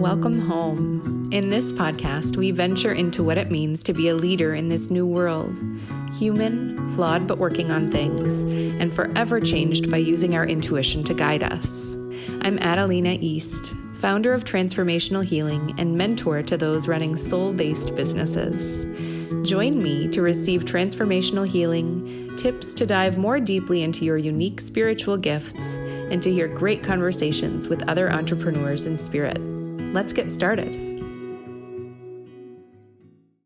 and welcome home. In this podcast, we venture into what it means to be a leader in this new world. Human, flawed but working on things, and forever changed by using our intuition to guide us. I'm Adelina East, founder of Transformational Healing and mentor to those running soul-based businesses. Join me to receive transformational healing, tips to dive more deeply into your unique spiritual gifts, and to hear great conversations with other entrepreneurs in spirit. Let's get started.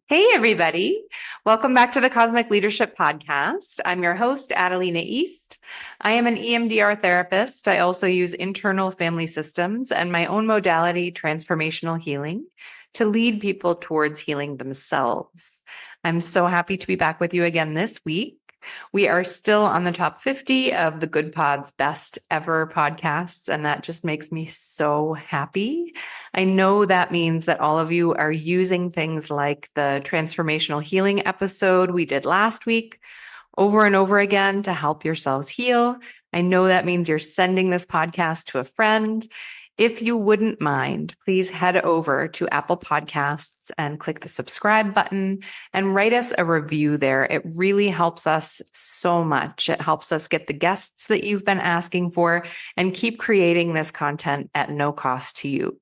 Hey, everybody. Welcome back to the Cosmic Leadership Podcast. I'm your host, Adelina East. I am an EMDR therapist. I also use internal family systems and my own modality, transformational healing, to lead people towards healing themselves. I'm so happy to be back with you again this week. We are still on the top 50 of the Good Pod's best ever podcasts, and that just makes me so happy. I know that means that all of you are using things like the transformational healing episode we did last week over and over again to help yourselves heal. I know that means you're sending this podcast to a friend. If you wouldn't mind, please head over to Apple Podcasts and click the subscribe button and write us a review there. It really helps us so much. It helps us get the guests that you've been asking for and keep creating this content at no cost to you.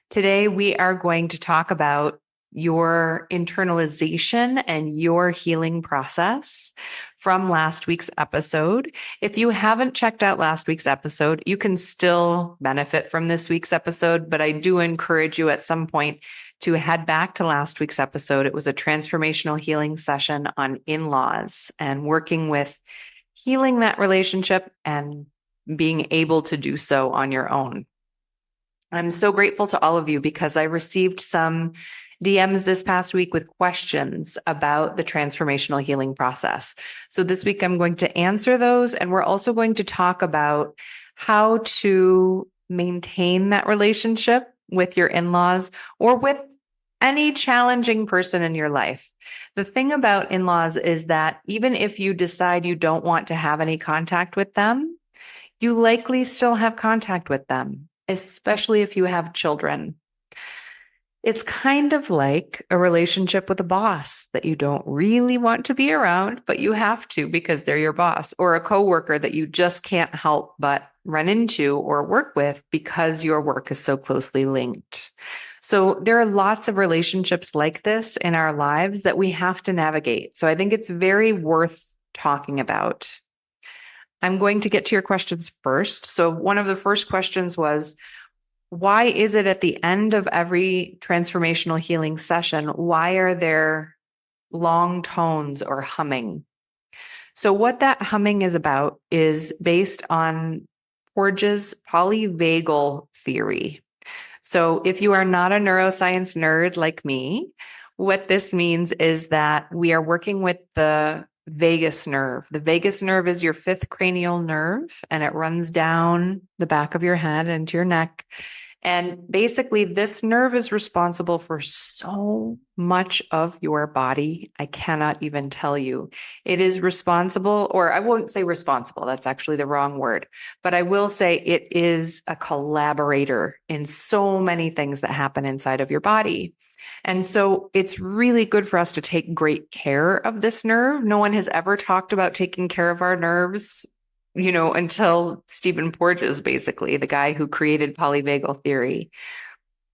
Today, we are going to talk about your internalization and your healing process from last week's episode. If you haven't checked out last week's episode, you can still benefit from this week's episode, but I do encourage you at some point to head back to last week's episode. It was a transformational healing session on in-laws and working with healing that relationship and being able to do so on your own. I'm so grateful to all of you because I received some DMs this past week with questions about the transformational healing process. So this week I'm going to answer those, and we're also going to talk about how to maintain that relationship with your in-laws or with any challenging person in your life. The thing about in-laws is that even if you decide you don't want to have any contact with them, you likely still have contact with them, especially if you have children. It's kind of like a relationship with a boss that you don't really want to be around, but you have to because they're your boss, or a coworker that you just can't help but run into or work with because your work is so closely linked. So there are lots of relationships like this in our lives that we have to navigate. So I think it's very worth talking about. I'm going to get to your questions first. So one of the first questions was, why is it at the end of every transformational healing session, why are there long tones or humming? So what that humming is about is based on Porges' polyvagal theory. So if you are not a neuroscience nerd like me, what this means is that we are working with the vagus nerve. The vagus nerve is your fifth cranial nerve, and it runs down the back of your head into your neck. And basically, this nerve is responsible for so much of your body. I cannot even tell you. It is responsible, or I won't say responsible, that's actually the wrong word, but I will say it is a collaborator in so many things that happen inside of your body. And so it's really good for us to take great care of this nerve. No one has ever talked about taking care of our nerves, until Stephen Porges, basically, the guy who created polyvagal theory.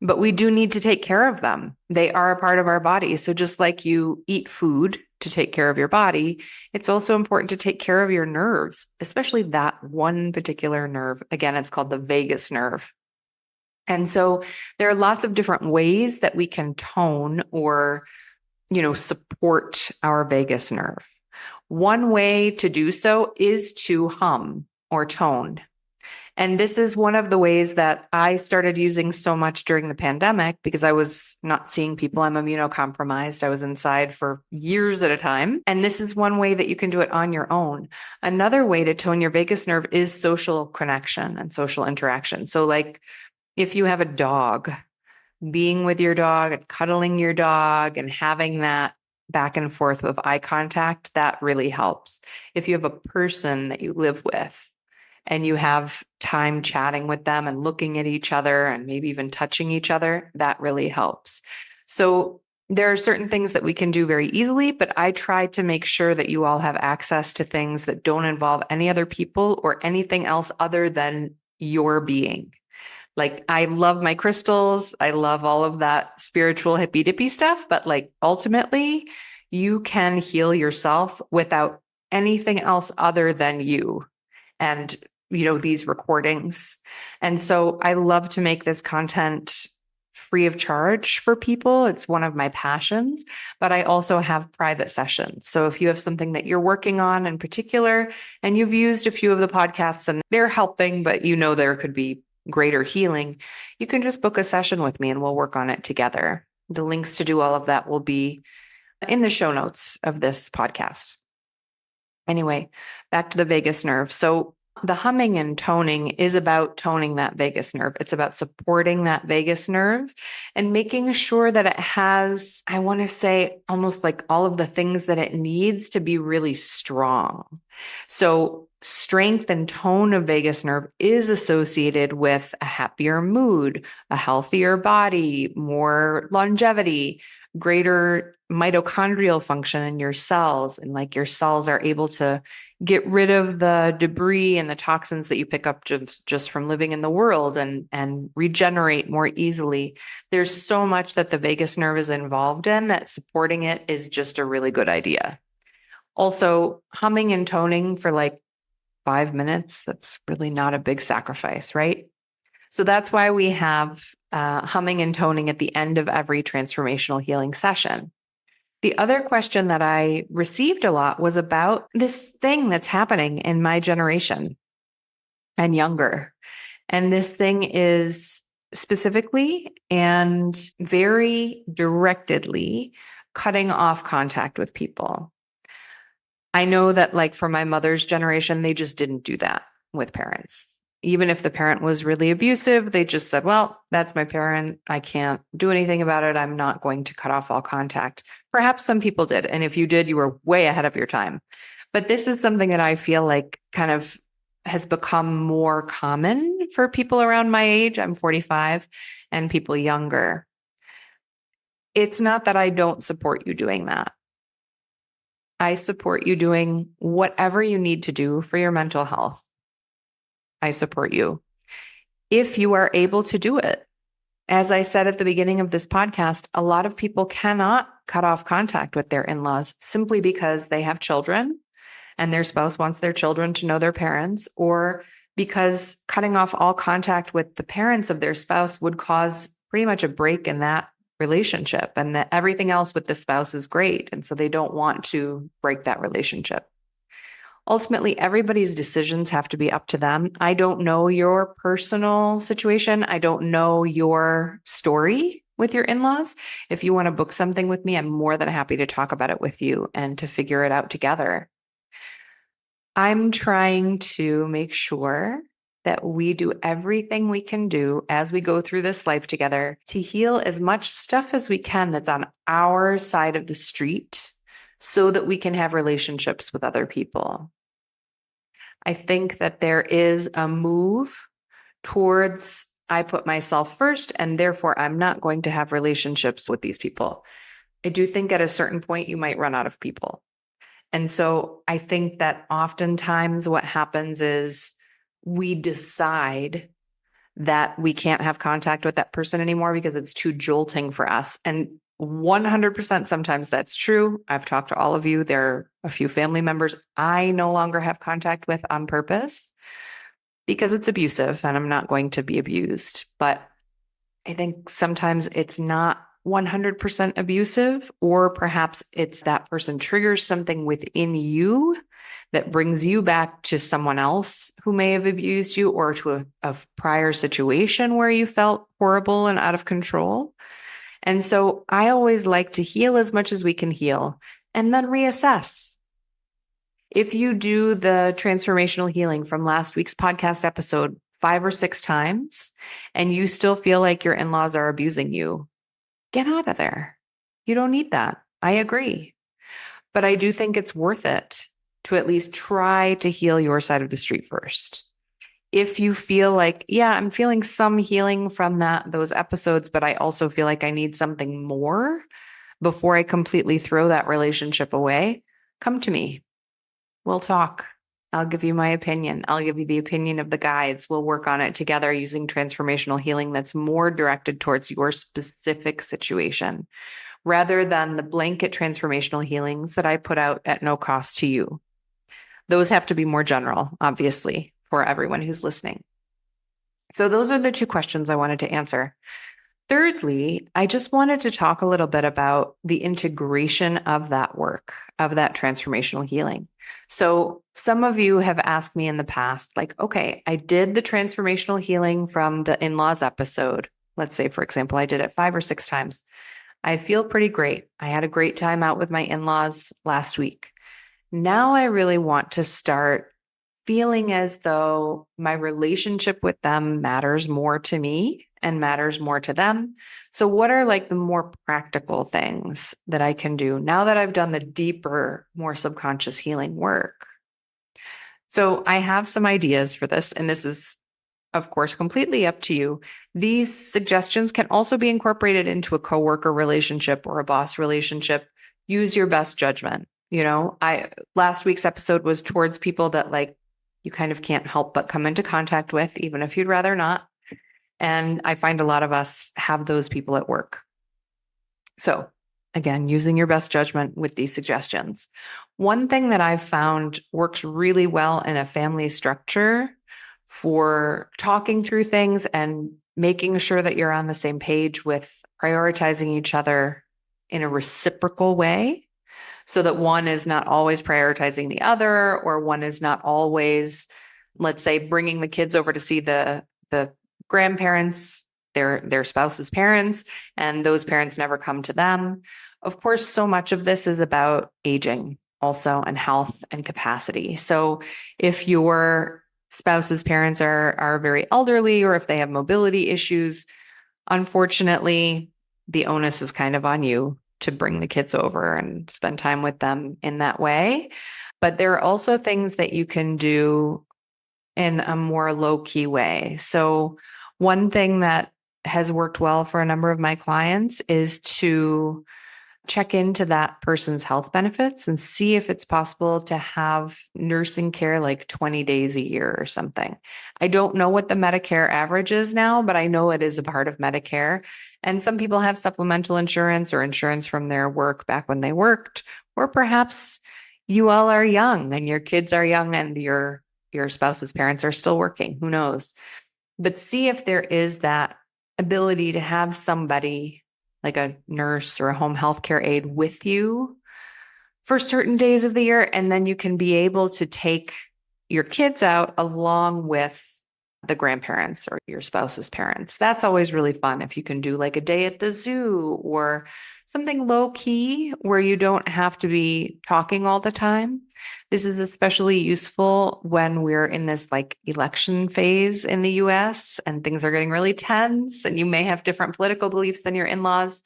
But we do need to take care of them. They are a part of our body. So just like you eat food to take care of your body, it's also important to take care of your nerves, especially that one particular nerve. Again, it's called the vagus nerve. And so there are lots of different ways that we can tone or, support our vagus nerve. One way to do so is to hum or tone. And this is one of the ways that I started using so much during the pandemic because I was not seeing people. I'm immunocompromised. I was inside for years at a time. And this is one way that you can do it on your own. Another way to tone your vagus nerve is social connection and social interaction. So like if you have a dog, being with your dog and cuddling your dog and having that back and forth of eye contact, that really helps. If you have a person that you live with, and you have time chatting with them and looking at each other and maybe even touching each other, that really helps. So there are certain things that we can do very easily, but I try to make sure that you all have access to things that don't involve any other people or anything else other than your being. Like, I love my crystals. I love all of that spiritual hippy dippy stuff, but like ultimately you can heal yourself without anything else other than you and, these recordings. And so I love to make this content free of charge for people. It's one of my passions, but I also have private sessions. So if you have something that you're working on in particular and you've used a few of the podcasts and they're helping, but there could be greater healing, you can just book a session with me and we'll work on it together. The links to do all of that will be in the show notes of this podcast. Anyway, back to the vagus nerve. So the humming and toning is about toning that vagus nerve. It's about supporting that vagus nerve and making sure that it has, I want to say, almost like all of the things that it needs to be really strong. So strength and tone of vagus nerve is associated with a happier mood, a healthier body, more longevity, greater mitochondrial function in your cells. And like your cells are able to get rid of the debris and the toxins that you pick up just from living in the world and regenerate more easily. There's so much that the vagus nerve is involved in that supporting it is just a really good idea. Also, humming and toning for like 5 minutes, that's really not a big sacrifice, right? So that's why we have humming and toning at the end of every transformational healing session. The other question that I received a lot was about this thing that's happening in my generation and younger. And this thing is specifically and very directedly cutting off contact with people. I know that like for my mother's generation, they just didn't do that with parents. Even if the parent was really abusive, they just said, well, that's my parent. I can't do anything about it. I'm not going to cut off all contact. Perhaps some people did. And if you did, you were way ahead of your time. But this is something that I feel like kind of has become more common for people around my age. I'm 45 and people younger. It's not that I don't support you doing that. I support you doing whatever you need to do for your mental health. I support you if you are able to do it. As I said at the beginning of this podcast, a lot of people cannot cut off contact with their in-laws simply because they have children and their spouse wants their children to know their parents, or because cutting off all contact with the parents of their spouse would cause pretty much a break in that relationship, and that everything else with the spouse is great. And so they don't want to break that relationship. Ultimately, everybody's decisions have to be up to them. I don't know your personal situation. I don't know your story with your in-laws. If you want to book something with me, I'm more than happy to talk about it with you and to figure it out together. I'm trying to make sure that we do everything we can do as we go through this life together to heal as much stuff as we can that's on our side of the street so that we can have relationships with other people. I think that there is a move towards I put myself first and therefore I'm not going to have relationships with these people. I do think at a certain point you might run out of people. And so I think that oftentimes what happens is we decide that we can't have contact with that person anymore because it's too jolting for us. And 100% sometimes that's true. I've talked to all of you. There are a few family members I no longer have contact with on purpose because it's abusive and I'm not going to be abused. But I think sometimes it's not 100% abusive, or perhaps it's that person triggers something within you that brings you back to someone else who may have abused you, or to a prior situation where you felt horrible and out of control. And so I always like to heal as much as we can heal and then reassess. If you do the transformational healing from last week's podcast episode 5 or 6 times and you still feel like your in-laws are abusing you, get out of there. You don't need that. I agree. But I do think it's worth it to at least try to heal your side of the street first. if you feel like, yeah, I'm feeling some healing from those episodes, but I also feel like I need something more before I completely throw that relationship away, come to me. We'll talk. I'll give you my opinion. I'll give you the opinion of the guides. We'll work on it together using transformational healing that's more directed towards your specific situation rather than the blanket transformational healings that I put out at no cost to you. Those have to be more general, obviously, for everyone who's listening. So those are the two questions I wanted to answer. Thirdly, I just wanted to talk a little bit about the integration of that work, of that transformational healing. So some of you have asked me in the past, like, okay, I did the transformational healing from the in-laws episode. Let's say, for example, I did it 5 or 6 times. I feel pretty great. I had a great time out with my in-laws last week. Now I really want to start feeling as though my relationship with them matters more to me and matters more to them. So what are like the more practical things that I can do now that I've done the deeper, more subconscious healing work? So I have some ideas for this, and this is, of course, completely up to you. These suggestions can also be incorporated into a coworker relationship or a boss relationship. Use your best judgment. Last week's episode was towards people that like you kind of can't help but come into contact with, even if you'd rather not. And I find a lot of us have those people at work. So again, using your best judgment with these suggestions. One thing that I've found works really well in a family structure for talking through things and making sure that you're on the same page with prioritizing each other in a reciprocal way, so that one is not always prioritizing the other, or one is not always, let's say, bringing the kids over to see the grandparents, their spouse's parents, and those parents never come to them. Of course, so much of this is about aging also, and health and capacity. So if your spouse's parents are very elderly, or if they have mobility issues, unfortunately, the onus is kind of on you to bring the kids over and spend time with them in that way. But there are also things that you can do in a more low-key way. So one thing that has worked well for a number of my clients is to check into that person's health benefits and see if it's possible to have nursing care like 20 days a year or something. I don't know what the Medicare average is now, but I know it is a part of Medicare. And some people have supplemental insurance or insurance from their work back when they worked, or perhaps you all are young and your kids are young and your spouse's parents are still working. Who knows? But see if there is that ability to have somebody like a nurse or a home healthcare aide with you for certain days of the year. And then you can be able to take your kids out along with the grandparents or your spouse's parents. That's always really fun if you can do like a day at the zoo or something low key where you don't have to be talking all the time. This is especially useful when we're in this like election phase in the US and things are getting really tense and you may have different political beliefs than your in-laws.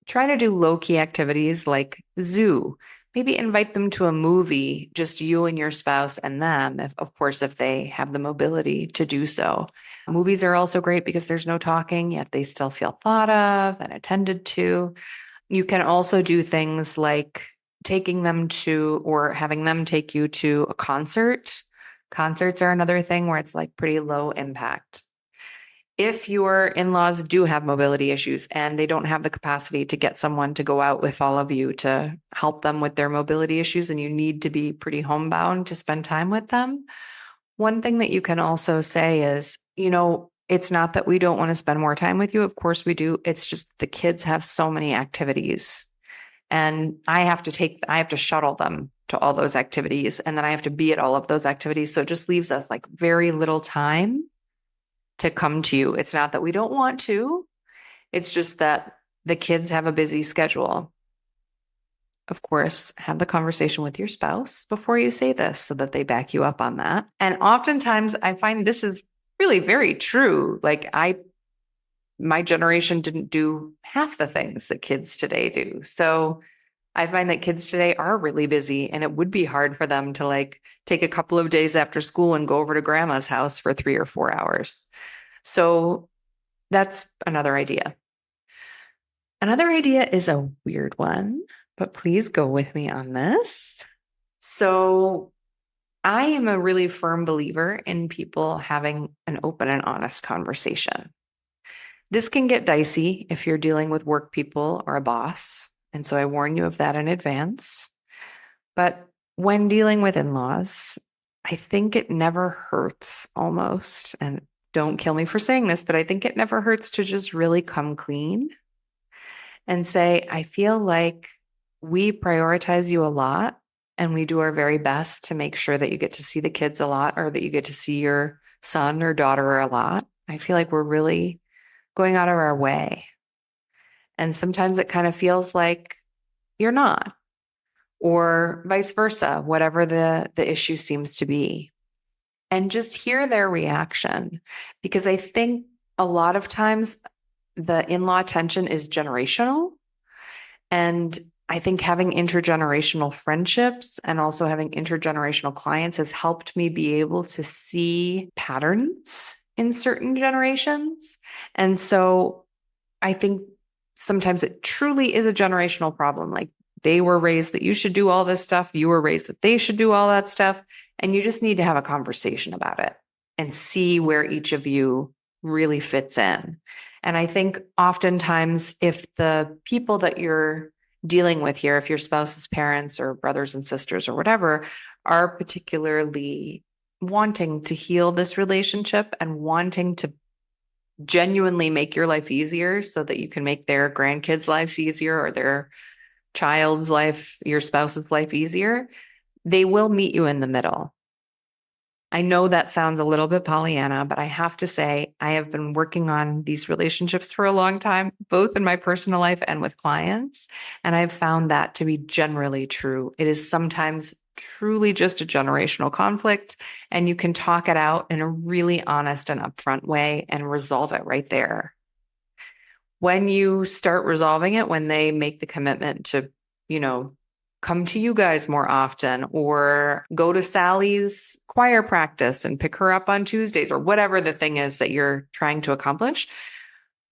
Try to do low-key activities like zoo. Maybe invite them to a movie, just you and your spouse and them, if they have the mobility to do so. Movies are also great because there's no talking, yet they still feel thought of and attended to. You can also do things like taking them to or having them take you to a concert. Concerts are another thing where it's like pretty low impact. If your in-laws do have mobility issues and they don't have the capacity to get someone to go out with all of you to help them with their mobility issues and you need to be pretty homebound to spend time with them, one thing that you can also say is, it's not that we don't want to spend more time with you. Of course we do. It's just the kids have so many activities and I have to shuttle them to all those activities. And then I have to be at all of those activities. So it just leaves us like very little time to come to you. It's not that we don't want to. It's just that the kids have a busy schedule. Of course, have the conversation with your spouse before you say this so that they back you up on that. And oftentimes I find this is really very true. Like my generation didn't do half the things that kids today do. So I find that kids today are really busy, and it would be hard for them to like take a couple of days after school and go over to grandma's house for 3 or 4 hours. So that's another idea. Another idea is a weird one, but please go with me on this. So I am a really firm believer in people having an open and honest conversation. This can get dicey if you're dealing with work people or a boss. And so I warn you of that in advance. But when dealing with in-laws, I think it never hurts almost. And don't kill me for saying this, but I think it never hurts to just really come clean and say, I feel like we prioritize you a lot and we do our very best to make sure that you get to see the kids a lot or that you get to see your son or daughter a lot. I feel like we're really going out of our way. And sometimes it kind of feels like you're not, or vice versa, whatever the issue seems to be. And just hear their reaction. Because I think a lot of times the in-law tension is generational. And I think having intergenerational friendships and also having intergenerational clients has helped me be able to see patterns in certain generations. And so I think sometimes it truly is a generational problem. Like they were raised that you should do all this stuff. You were raised that they should do all that stuff. And you just need to have a conversation about it and see where each of you really fits in. And I think oftentimes if the people that you're dealing with here, if your spouse's parents or brothers and sisters or whatever, are particularly wanting to heal this relationship and wanting to genuinely make your life easier so that you can make their grandkids' lives easier or their child's life, your spouse's life easier, they will meet you in the middle. I know that sounds a little bit Pollyanna, but I have to say, I have been working on these relationships for a long time, both in my personal life and with clients. And I've found that to be generally true. It is sometimes truly just a generational conflict, and you can talk it out in a really honest and upfront way and resolve it right there. When you start resolving it, when they make the commitment to, come to you guys more often or go to Sally's choir practice and pick her up on Tuesdays or whatever the thing is that you're trying to accomplish,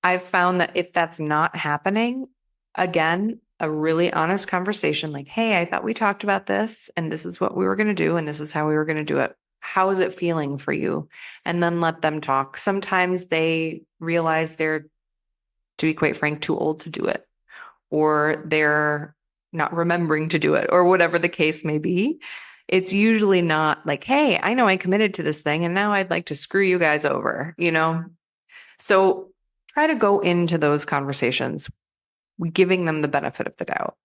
I've found that if that's not happening, again, a really honest conversation like, hey, I thought we talked about this and this is what we were going to do and this is how we were going to do it. How is it feeling for you? And then let them talk. Sometimes they realize they're, to be quite frank, too old to do it, or they're not remembering to do it, or whatever the case may be. It's usually not like, hey, I know I committed to this thing and now I'd like to screw you guys over, So try to go into those conversations, giving them the benefit of the doubt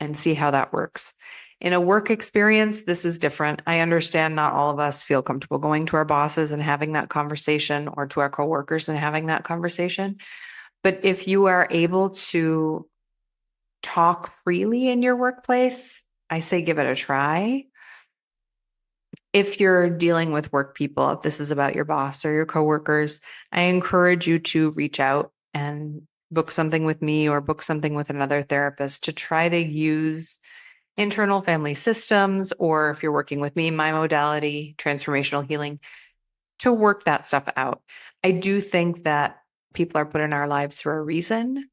and see how that works. In a work experience, this is different. I understand not all of us feel comfortable going to our bosses and having that conversation or to our coworkers and having that conversation. But if you are able to talk freely in your workplace, I say give it a try. If you're dealing with work people, if this is about your boss or your coworkers, I encourage you to reach out and book something with me or book something with another therapist to try to use internal family systems, or if you're working with me, my modality, transformational healing, to work that stuff out. I do think that people are put in our lives for a reason.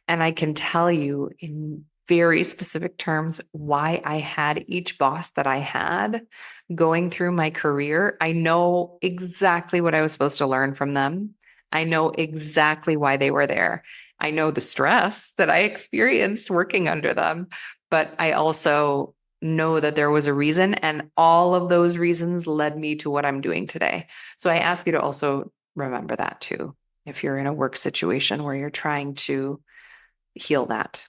And I can tell you in very specific terms why I had each boss that I had going through my career. I know exactly what I was supposed to learn from them. I know exactly why they were there. I know the stress that I experienced working under them, but I also know that there was a reason, and all of those reasons led me to what I'm doing today. So I ask you to also remember that too, if you're in a work situation where you're trying to heal that.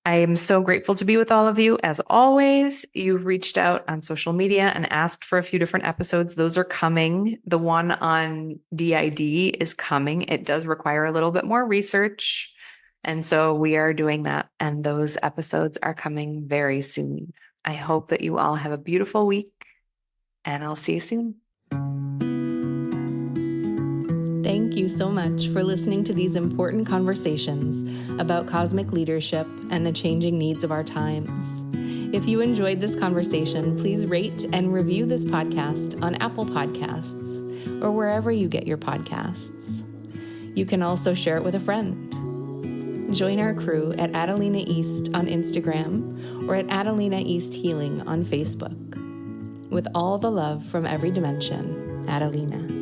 I am so grateful to be with all of you. As always, you've reached out on social media and asked for a few different episodes. Those are coming. The one on DID is coming. It does require a little bit more research. And so we are doing that. And those episodes are coming very soon. I hope that you all have a beautiful week, and I'll see you soon. Thank you so much for listening to these important conversations about cosmic leadership and the changing needs of our times. If you enjoyed this conversation, please rate and review this podcast on Apple Podcasts or wherever you get your podcasts. You can also share it with a friend. Join our crew at Adelina East on Instagram or at Adelina East Healing on Facebook. With all the love from every dimension, Adelina.